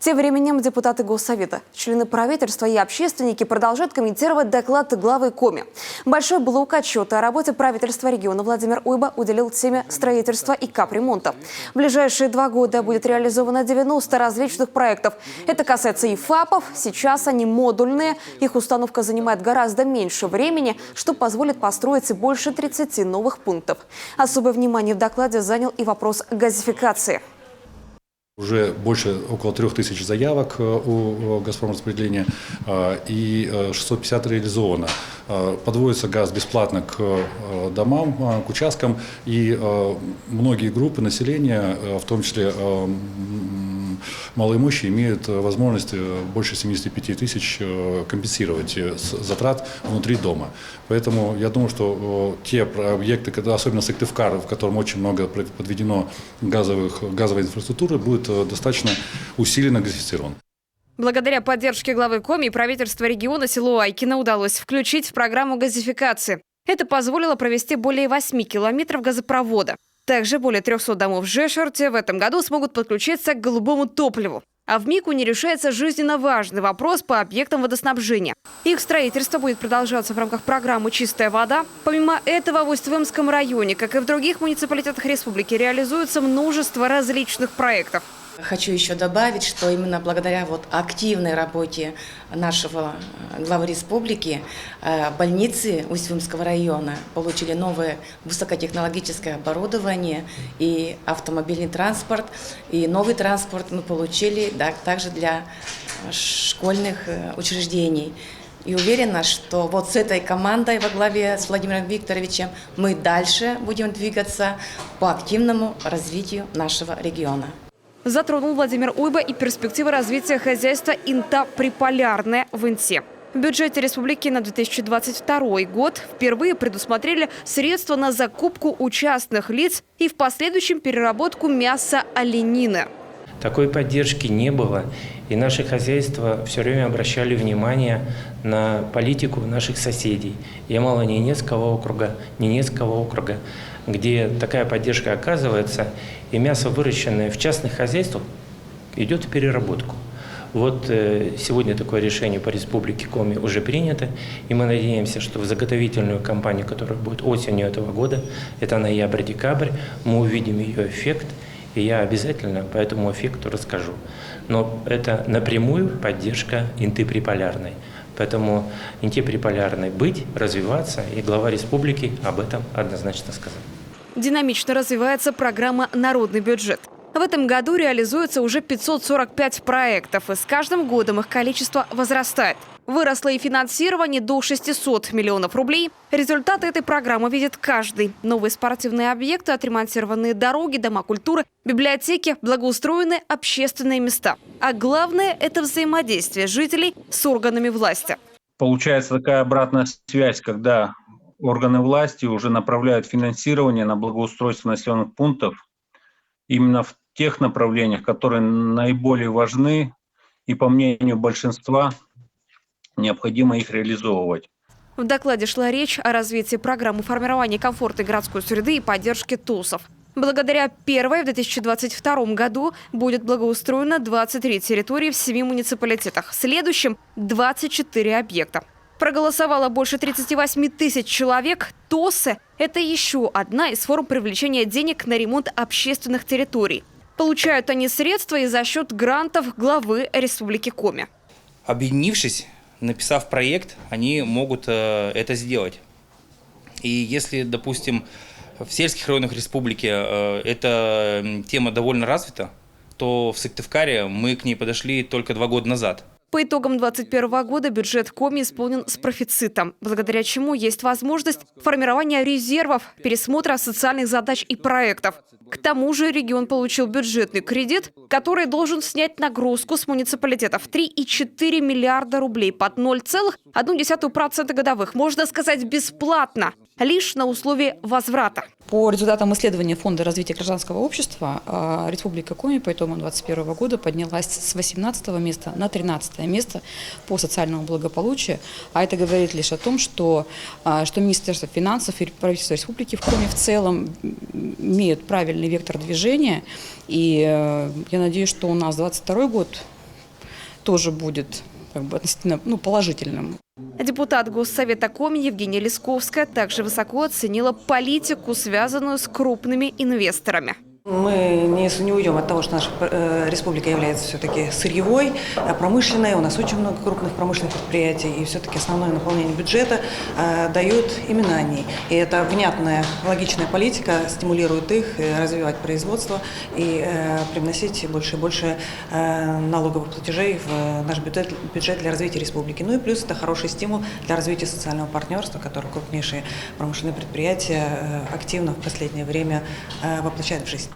Тем временем депутаты Госсовета, члены правительства и общественники продолжают комментировать доклад главы Коми. Большой блок отчета о работе правительства региона Владимир Уйба уделил теме строительства и капремонта. В ближайшие 2 года будет реализовано 90 различных проектов. Это касается и ФАПов. Сейчас они модульные. Их установка занимает гораздо меньше времени, что позволит построить больше 30 новых пунктов. Особое внимание в докладе занял и вопрос газификации. Уже больше около 3000 заявок у «Газпромраспределения» и 650 реализовано. Подводится газ бесплатно к домам, к участкам, и многие группы населения, в том числе малоимущие, имеют возможность больше 75 тысяч компенсировать затрат внутри дома. Поэтому я думаю, что те объекты, особенно Сыктывкар, в котором очень много подведено газовой инфраструктуры, будет достаточно усиленно газифицирован. Благодаря поддержке главы Коми и правительства региона село Айкино удалось включить в программу газификации. Это позволило провести более 8 километров газопровода. Также более 300 домов в Жешерте в этом году смогут подключиться к голубому топливу. А в Микуне решается жизненно важный вопрос по объектам водоснабжения. Их строительство будет продолжаться в рамках программы «Чистая вода». Помимо этого, в Усть-Вымском районе, как и в других муниципалитетах республики, реализуется множество различных проектов. Хочу еще добавить, что именно благодаря активной работе нашего главы республики больницы Усть-Вымского района получили новое высокотехнологическое оборудование и автомобильный транспорт, и новый транспорт мы получили также для школьных учреждений. И уверена, что с этой командой во главе с Владимиром Викторовичем мы дальше будем двигаться по активному развитию нашего региона. Затронул Владимир Уйба и перспективы развития хозяйства «Инта Приполярное» в Инте. В бюджете республики на 2022 год впервые предусмотрели средства на закупку у частных лиц и в последующем переработку мяса оленины. Такой поддержки не было, и наши хозяйства все время обращали внимание на политику наших соседей Ямало-Ненецкого округа, где такая поддержка оказывается, и мясо, выращенное в частных хозяйствах, идет в переработку. Сегодня такое решение по республике Коми уже принято, и мы надеемся, что в заготовительную кампанию, которая будет осенью этого года, это ноябрь-декабрь, мы увидим ее эффект, и я обязательно по этому эффекту расскажу. Но это напрямую поддержка Инты Приполярной. Поэтому Инте Приполярной быть, развиваться, и глава республики об этом однозначно сказал. Динамично развивается программа «Народный бюджет». В этом году реализуется уже 545 проектов, и с каждым годом их количество возрастает. Выросло и финансирование до 600 миллионов рублей. Результаты этой программы видит каждый. Новые спортивные объекты, отремонтированные дороги, дома культуры, библиотеки, благоустроенные общественные места. А главное – это взаимодействие жителей с органами власти. Получается такая обратная связь, когда органы власти уже направляют финансирование на благоустройство населенных пунктов именно в тех направлениях, которые наиболее важны, и по мнению большинства необходимо их реализовывать. В докладе шла речь о развитии программы формирования комфортной городской среды и поддержки ТУСов. Благодаря первой в 2022 году будет благоустроено 23 территории в 7 муниципалитетах. В следующем – 24 объекта. Проголосовало больше 38 тысяч человек. ТОСы – это еще одна из форм привлечения денег на ремонт общественных территорий. Получают они средства и за счет грантов главы Республики Коми. Объединившись, написав проект, они могут это сделать. И если, допустим, в сельских районах республики эта тема довольно развита, то в Сыктывкаре мы к ней подошли только 2 года назад. По итогам 2021 года бюджет Коми исполнен с профицитом, благодаря чему есть возможность формирования резервов, пересмотра социальных задач и проектов. К тому же регион получил бюджетный кредит, который должен снять нагрузку с муниципалитетов 3,4 миллиарда рублей под 0,1% годовых. Можно сказать, бесплатно, лишь на условии возврата. По результатам исследования Фонда развития гражданского общества Республика Коми по итогам 2021 года поднялась с 18 места на 13 место по социальному благополучию. А это говорит лишь о том, что Министерство финансов и правительство Республики в Коми в целом имеют правильный вектор движения. И я надеюсь, что у нас 2022 год тоже будет как бы относительно положительным. Депутат Госсовета Коми Евгения Лесковская также высоко оценила политику, связанную с крупными инвесторами. Мы не уйдем от того, что наша республика является все-таки сырьевой, промышленной. У нас очень много крупных промышленных предприятий, и все-таки основное наполнение бюджета дают именно они. И эта внятная, логичная политика стимулирует их развивать производство и привносить больше и больше налоговых платежей в наш бюджет для развития республики. Ну и плюс это хороший стимул для развития социального партнерства, который крупнейшие промышленные предприятия активно в последнее время воплощают в жизнь.